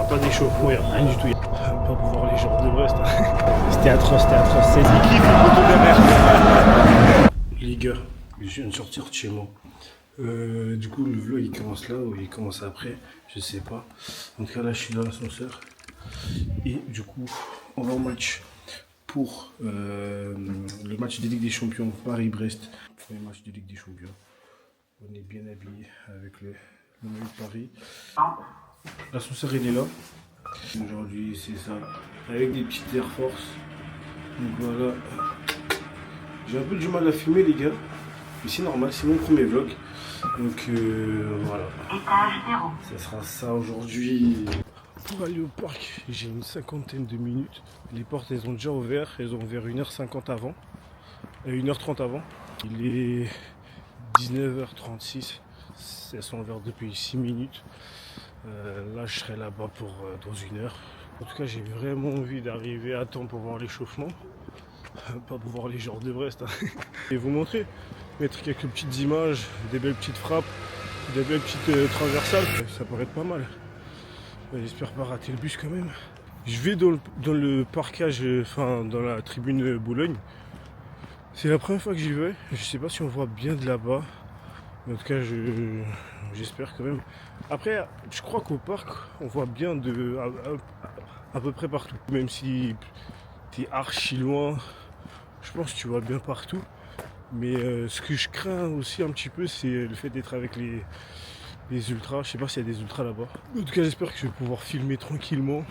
pas d'échauffement, il n'y a rien du tout. Pas pour voir les joueurs de Brest. C'était atroce, c'est qui fait le poteau derrière. Les gars, je viens de sortir de chez moi. Du coup, le vlog il commence là ou il commence après, je sais pas. En tout cas, là je suis dans l'ascenseur. Et du coup, on va au match pour le match de Ligue des Champions, Paris-Brest. Premier match de Ligue des Champions. On est bien habillé avec le maillot de Paris. L'ascenseur il est là. Aujourd'hui c'est ça, avec des petites Air Force. Donc voilà. J'ai un peu du mal à filmer les gars. Mais c'est normal, c'est mon premier vlog. Donc voilà. Ça sera ça aujourd'hui. Pour aller au parc, j'ai une cinquantaine de minutes. Les portes elles ont déjà ouvert. Elles ont ouvert 1h50 avant. 1h30 avant. Il est 19h36. Elles sont ouvertes depuis 6 minutes. Là je serai là-bas pour dans une heure. En tout cas j'ai vraiment envie d'arriver à temps pour voir l'échauffement. Pas pour voir les joueurs de Brest. Hein. Et vous montrer, mettre quelques petites images, des belles petites frappes, des belles petites transversales. Ça pourrait être pas mal. J'espère pas rater le bus quand même. Je vais dans le parkage, enfin dans la tribune Boulogne. C'est la première fois que j'y vais. Je sais pas si on voit bien de là-bas. En tout cas, j'espère quand même. Après, je crois qu'au parc, on voit bien à peu près partout. Même si t'es archi loin, je pense que tu vois bien partout. Mais ce que je crains aussi un petit peu, c'est le fait d'être avec les ultras. Je sais pas s'il y a des ultras là-bas. En tout cas, j'espère que je vais pouvoir filmer tranquillement.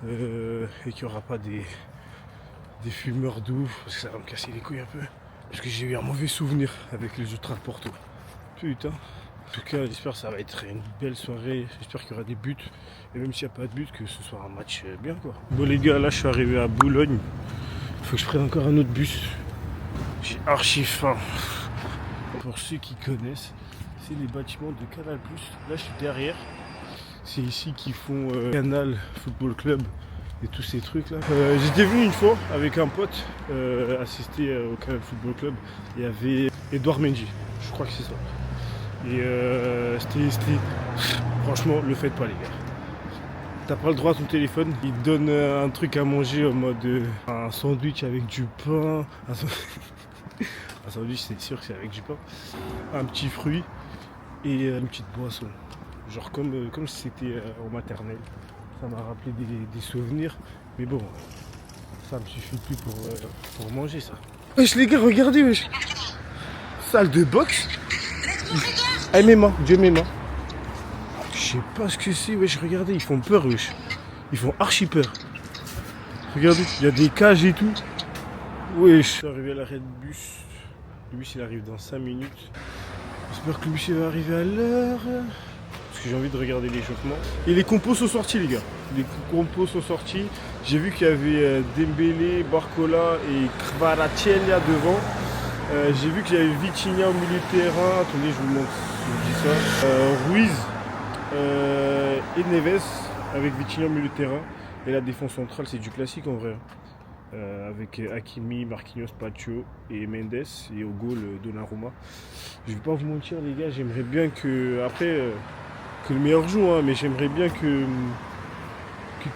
Et qu'il n'y aura pas des fumeurs d'ouf. Parce que ça va me casser les couilles un peu. Parce que j'ai eu un mauvais souvenir avec les ultras de Porto. Putain. En tout cas, j'espère que ça va être une belle soirée. J'espère qu'il y aura des buts. Et même s'il n'y a pas de but, que ce soit un match bien quoi. Bon les gars, là je suis arrivé à Boulogne. Il faut que je prenne encore un autre bus. J'ai archi faim. Pour ceux qui connaissent, c'est les bâtiments de Canal+. Là je suis derrière. C'est ici qu'ils font Canal Football Club et tous ces trucs là. J'étais venu une fois avec un pote assister au Canal Football Club. Il y avait Edouard Mendy. Je crois que c'est ça. Et c'était... Franchement, le faites pas les gars. T'as pas le droit à ton téléphone. Il te donne un truc à manger en mode un sandwich avec du pain. Un sandwich c'est sûr que c'est avec du pain. Un petit fruit et une petite boisson. Genre comme si c'était au maternel. Ça m'a rappelé des souvenirs. Mais bon, ça me suffit plus pour manger ça. Wesh les gars, regardez wesh. Salle de boxe. Ah mes mains, Dieu mes mains. Je sais pas ce que c'est, wesh, regardez, ils font peur, wesh. Ils font archi peur. Regardez, il y a des cages et tout. Wesh. Je suis arrivé à l'arrêt de bus. Le bus il arrive dans 5 minutes. J'espère que le bus il va arriver à l'heure. Parce que j'ai envie de regarder l'échauffement. Et les compos sont sortis les gars. Les compos sont sortis. J'ai vu qu'il y avait Dembélé, Barcola et Kvaratskhelia devant. J'ai vu qu'il y avait Vitinha au milieu de terrain. Attendez, je vous montre, je dis ça. Ruiz et Neves avec Vitinha au milieu de terrain. Et la défense centrale, c'est du classique en vrai. Avec Hakimi, Marquinhos, Pacho et Mendes. Et au goal, Donnarumma. Je vais pas vous mentir, les gars, j'aimerais bien que. Après, que le meilleur joue, hein, mais j'aimerais bien que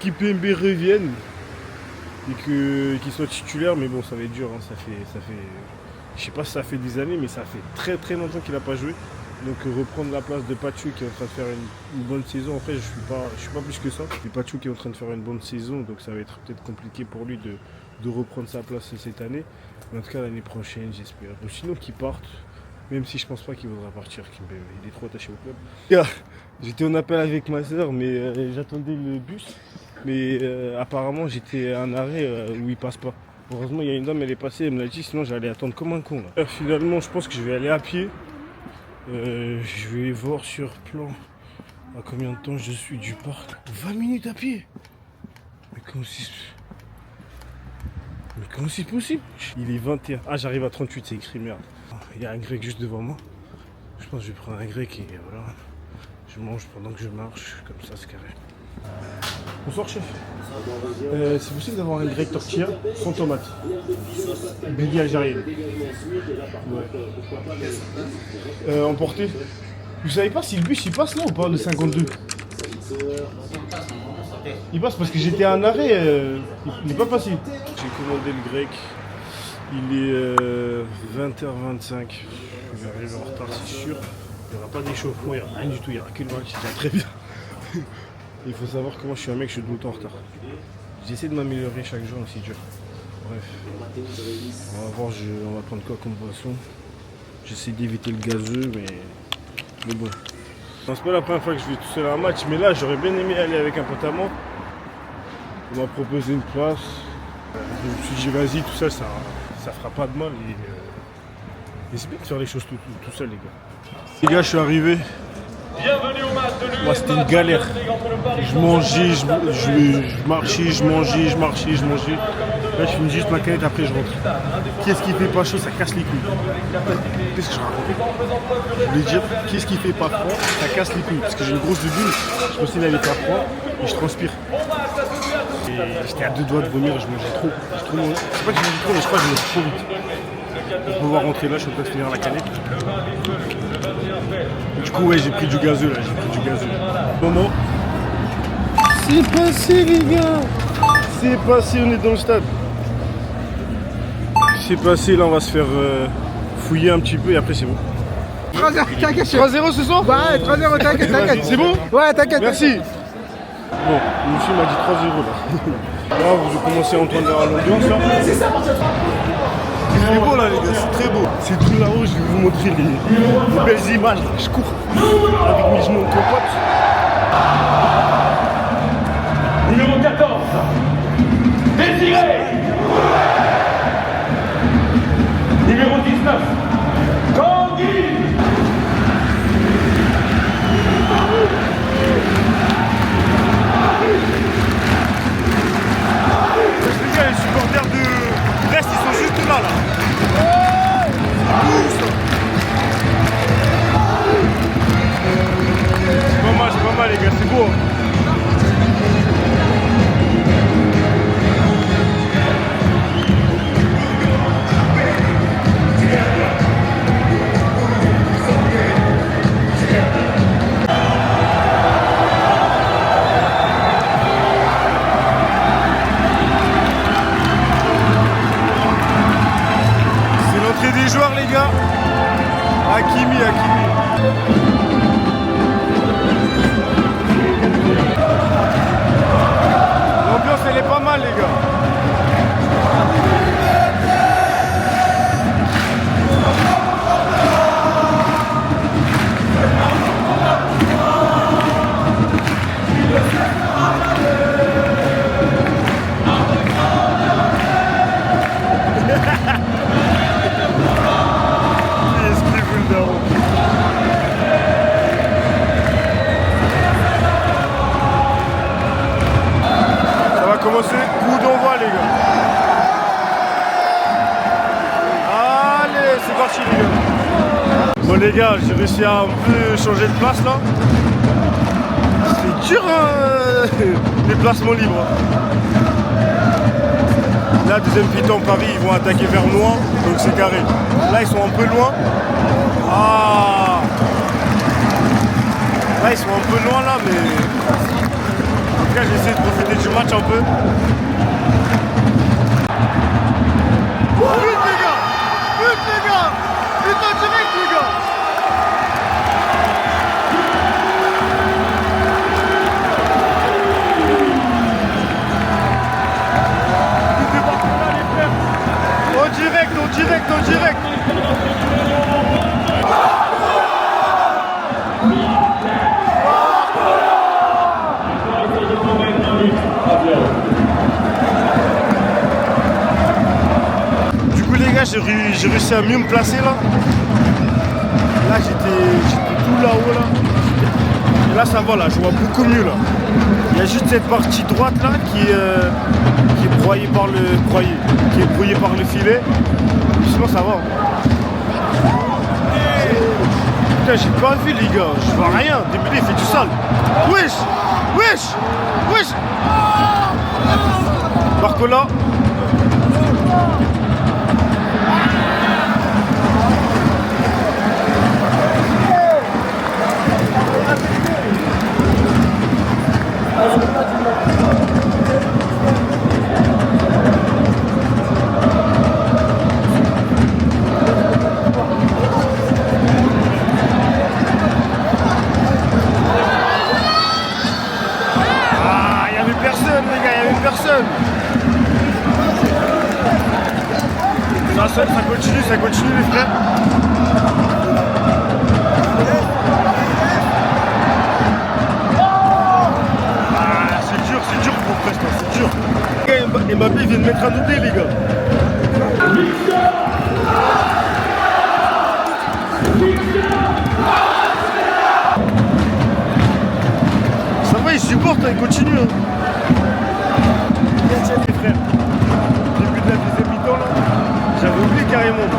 Kipembe revienne. Et qu'il soit titulaire. Mais bon, ça va être dur, hein, ça fait. Je sais pas si ça fait des années, mais ça fait très très longtemps qu'il n'a pas joué. Donc reprendre la place de Pacho qui est en train de faire une bonne saison. En fait, je suis pas plus que ça. C'est Pacho qui est en train de faire une bonne saison, donc ça va être peut-être compliqué pour lui de reprendre sa place cette année. Mais en tout cas, l'année prochaine, j'espère. Ou sinon qu'il parte, même si je pense pas qu'il voudra partir. Il est trop attaché au club. J'étais en appel avec ma soeur, mais j'attendais le bus. Mais apparemment, j'étais à un arrêt où il passe pas. Heureusement, il y a une dame, elle est passée, elle me l'a dit, sinon j'allais attendre comme un con. Là. Finalement, je pense que je vais aller à pied. Je vais voir sur plan à combien de temps je suis du parc. 20 minutes à pied. Mais comment c'est possible? Il est 21. Ah, j'arrive à 38, c'est écrit merde. Il y a un grec juste devant moi. Je pense que je vais prendre un grec et voilà. Je mange pendant que je marche, comme ça c'est carré. Bonsoir chef. C'est possible d'avoir un grec tortilla sans tomate. Béni algérienne. Ouais. Emporté. Vous savez pas si le bus il passe là ou pas, le 52? Il passe parce que j'étais en arrêt. Il n'est pas passé. J'ai commandé le grec. Il est 20h25. Je vais arriver en retard, c'est sûr. Il n'y aura pas d'échauffement, il n'y a rien du tout. Il n'y aura que le match, c'est déjà très bien. Il faut savoir que moi je suis un mec, je suis tout le temps en retard. J'essaie de m'améliorer chaque jour, mais c'est dur. Bref. On va voir, on va prendre quoi comme boisson. J'essaie d'éviter le gazeux, mais bon. C'est pas la première fois que je vais tout seul à un match, mais là j'aurais bien aimé aller avec un pote à moi. On m'a proposé une place. Je me suis dit vas-y, tout ça, ça fera pas de mal. Et c'est bien de faire les choses tout seul, les gars. Les gars, je suis arrivé. Moi, c'était une galère. Je mangeais, je marchais, je mangeais, je marchais, je mangeais. Là, je finis juste ma canette, après je rentre. Qu'est-ce qui fait pas chaud, ça casse les couilles. Qu'est-ce que je raconte? Je voulais dire, qu'est-ce qui fait pas froid, ça casse les couilles. Parce que j'ai une grosse bubule, je pensais qu'il allait faire froid et je transpire. Et j'étais à deux doigts de vomir, je mangeais trop. C'est pas que je mangeais trop, mais je crois que je mangeais trop vite. Pour pouvoir rentrer là, je suis en train de finir la canette. Du coup, ouais, j'ai pris du gazeux là, Moment. C'est passé, les gars. C'est passé, on est dans le stade. C'est passé, là, on va se faire fouiller un petit peu et après, c'est bon. 3-0, t'inquiète. 3-0 ce soir? Ouais, 3-0, t'inquiète. C'est bon? Ouais, t'inquiète. Merci. Bon, le monsieur m'a dit 3-0 là. Là, vous commencez à entendre l'ambiance là. Il est beau là, les gars, c'est très beau. C'est tout là-haut, je vais vous montrer les belles images. Là. Je cours avec mes genoux en compote. Numéro 14, Désiré. Numéro 19, Tanguy. Les gars, les supporters de Brest, ils sont juste là. C'est pas mal les gars, c'est beau. C'est l'entrée des joueurs les gars. Hakimi. L'ambiance elle est pas mal les gars. Commencer, coup d'envoi les gars. Allez, c'est parti les gars. Bon les gars, j'ai réussi à un peu changer de place là. C'est dur les placements libres. Là, deuxième mi-temps, Paris, ils vont attaquer vers Nohant, donc c'est carré. Là, ils sont un peu loin. Ah. Là, ils sont un peu loin là, mais... J'essaie de profiter du match un peu. Vite les gars! Vite en direct les gars! Vite débarquez là les frères! En direct! Du coup les gars, j'ai réussi à mieux me placer là. Là j'étais tout là-haut là. Et là ça va là, je vois beaucoup mieux là. Il y a juste cette partie droite là qui est broyée par le filet. Sinon ça va. Putain, j'ai pas vu les gars, je vois rien. Dembélé il fait du sale. Wesh. Barcola. personne, les gars, il n'y avait personne. Ça continue les frères. Ah, c'est dur pour Brest, c'est dur. Mbappé vient de mettre un doublé, les gars. Ça va, il supporte, il continue. Hein. Les frères, début de la deuxième mi-temps, là, j'avais oublié carrément.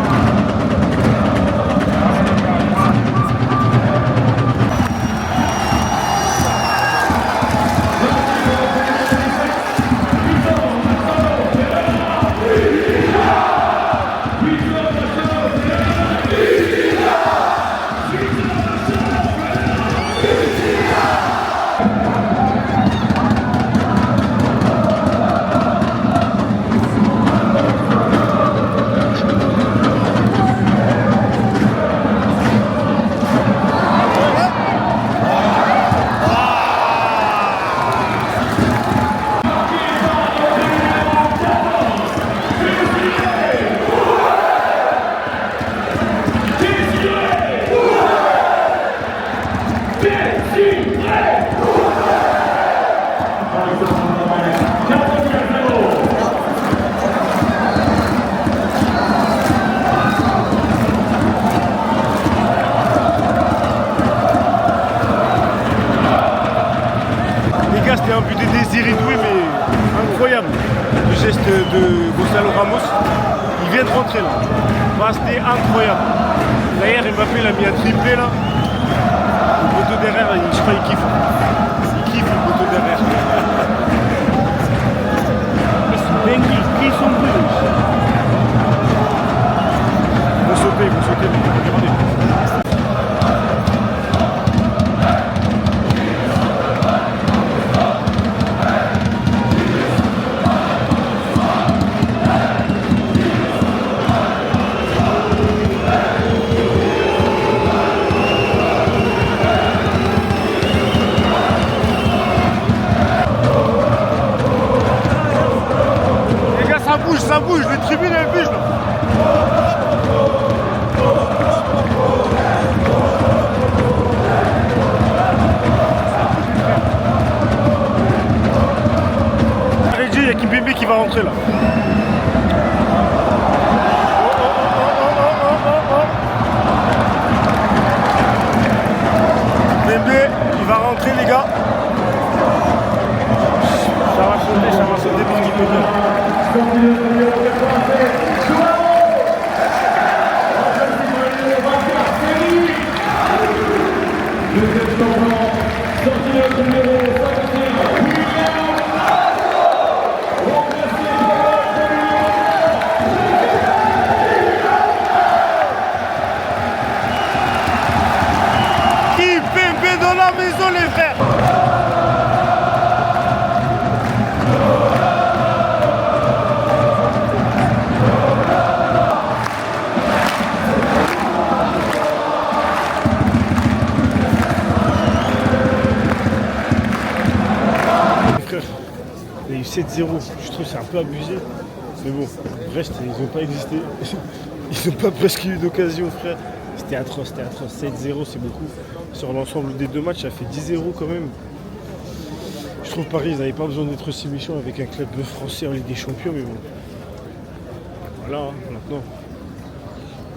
C'était un but de Désir Doué, mais incroyable. Le geste de Gonzalo Ramos, il vient de rentrer là. Bah, c'était incroyable. D'ailleurs, Mbappé il a mis un triplé là. Le poteau derrière, je sais pas, il kiffe. Il kiffe le poteau derrière. C'est dingue, ils sont bleus. Ils vont sauter, regardez. Ça bouge, les tribunes elles bougent là. Allez, il y a Kimpembe qui va rentrer là. Kimpembe, il va rentrer les gars. Ça va sauter parce qu'il peut bien. Kimpembe dans la maison les frères. Il y a eu 7-0, je trouve que c'est un peu abusé. Mais bon, Brest, ils n'ont pas existé. Ils n'ont pas presque eu d'occasion, frère. C'était atroce, 7-0, c'est beaucoup. Sur l'ensemble des deux matchs, ça fait 10-0 quand même. Je trouve Paris, ils n'avaient pas besoin d'être aussi méchants avec un club français en Ligue des Champions, mais bon. Voilà, hein, maintenant.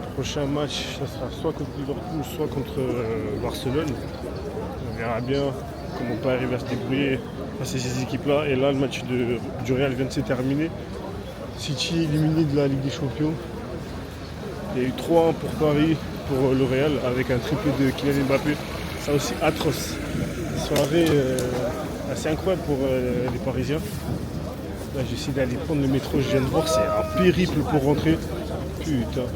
Le prochain match, ça sera soit contre Liverpool, soit contre Barcelone. On verra bien comment Paris va se débrouiller face à ces équipes-là. Et là, le match du Real vient de se terminer. City éliminé de la Ligue des Champions. Il y a eu 3-1 pour Paris, pour le Real, avec un triplé de Kylian Mbappé. Ça aussi atroce. Soirée assez incroyable pour les Parisiens. Là, j'essaie d'aller prendre le métro, je viens de voir, c'est un périple pour rentrer. Putain.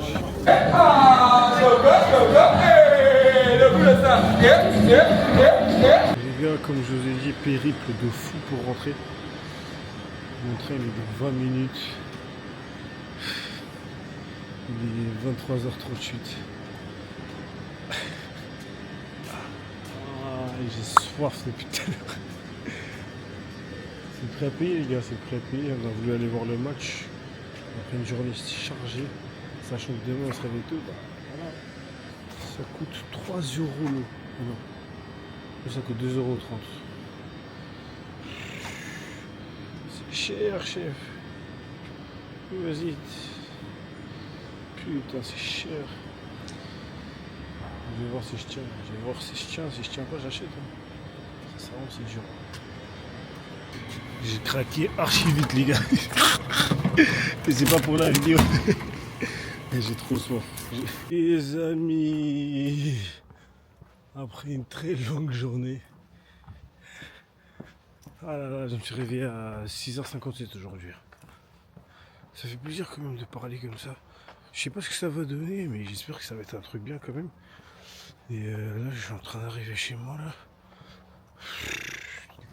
Les gars, comme je vous ai dit, périple de fou pour rentrer. Mon train il est dans 20 minutes. Il est 23h38. J'ai soif depuis tout à l'heure. C'est prêt à payer les gars, c'est prêt à payer. On a voulu aller voir le match après une journée chargée, sachant que demain on se réveille tôt. Bah, voilà. Ça coûte 3 euros l'eau. Non, ça coûte 2,30 €. C'est cher, chef. Vas-y. Putain, c'est cher. Je vais voir si je tiens. Je vais voir si je tiens. Si je tiens pas, j'achète. Hein. Ça vraiment, c'est dur. J'ai craqué archi vite, les gars. Et c'est pas pour la vidéo. Et j'ai trop soif. Les amis, après une très longue journée. Ah là là, je me suis réveillé à 6h57 aujourd'hui. Ça fait plaisir quand même de parler comme ça. Je sais pas ce que ça va donner, mais j'espère que ça va être un truc bien quand même. Et là, je suis en train d'arriver chez moi là.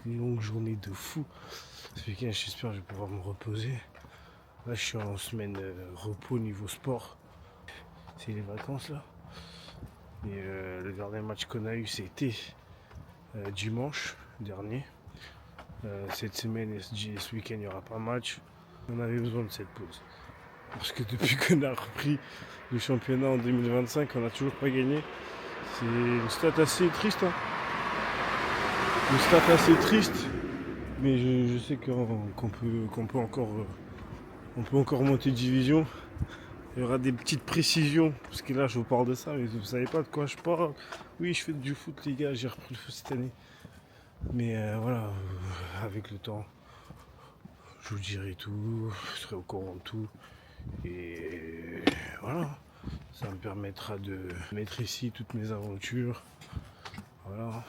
Une longue journée de fou. Ce week-end, j'espère que je vais pouvoir me reposer. Là, je suis en semaine repos niveau sport. C'est les vacances là. Et le dernier match qu'on a eu, c'était dimanche dernier. Cette semaine et ce week-end, il n'y aura pas de match. On avait besoin de cette pause. Parce que depuis qu'on a repris le championnat en 2025, on n'a toujours pas gagné. C'est une stat assez triste. Hein. Une stat assez triste. Mais je sais qu'on peut encore monter de division. Il y aura des petites précisions. Parce que là, je vous parle de ça, mais vous ne savez pas de quoi je parle. Oui, je fais du foot, les gars. J'ai repris le foot cette année. Mais voilà, avec le temps, je vous dirai tout. Je serai au courant de tout. Et voilà, ça me permettra de mettre ici toutes mes aventures. Voilà,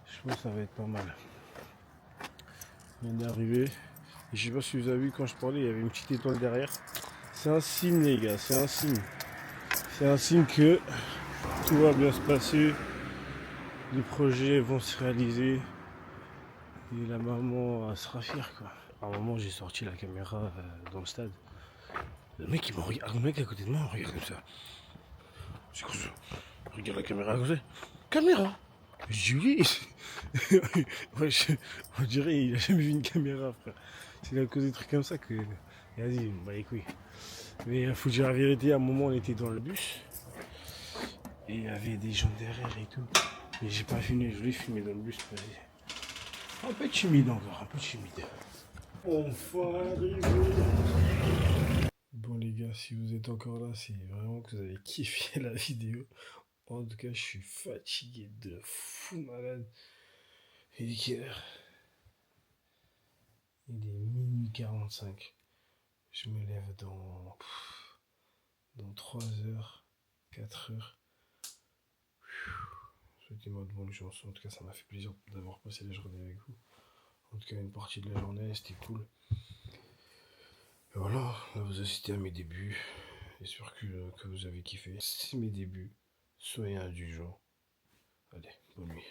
je pense que ça va être pas mal. Je viens d'arriver. Et je sais pas si vous avez vu quand je parlais, il y avait une petite étoile derrière. C'est un signe les gars, c'est un signe. C'est un signe que tout va bien se passer. Les projets vont se réaliser. Et la maman sera fière quoi. À un moment j'ai sorti la caméra dans le stade. Le mec il me regarde, le mec à côté de moi il me regarde comme ça. C'est quoi ça? Regarde la caméra à côté. Caméra Julie. Ouais, on dirait il a jamais vu une caméra frère. C'est à cause des trucs comme ça que. Vas-y, bah les couilles. Mais il faut dire la vérité, à un moment on était dans le bus. Et il y avait des gens derrière et tout. Mais j'ai pas filmé, je voulais filmer dans le bus, vas-y. Un peu timide encore, un peu timide. Enfin arrivé. Bon les gars, si vous êtes encore là, c'est vraiment que vous avez kiffé la vidéo. En tout cas, je suis fatigué de fou malade. Il est quelle heure? Il est minuit 45. Je me lève dans 3 heures, 4 heures. Souhaitez-moi de bonnes chances. En tout cas, ça m'a fait plaisir d'avoir passé la journée avec vous. En tout cas, une partie de la journée, c'était cool. Et voilà, là vous assistez à mes débuts. J'espère que vous avez kiffé. C'est mes débuts. Soyez indulgents. Allez, bonne nuit.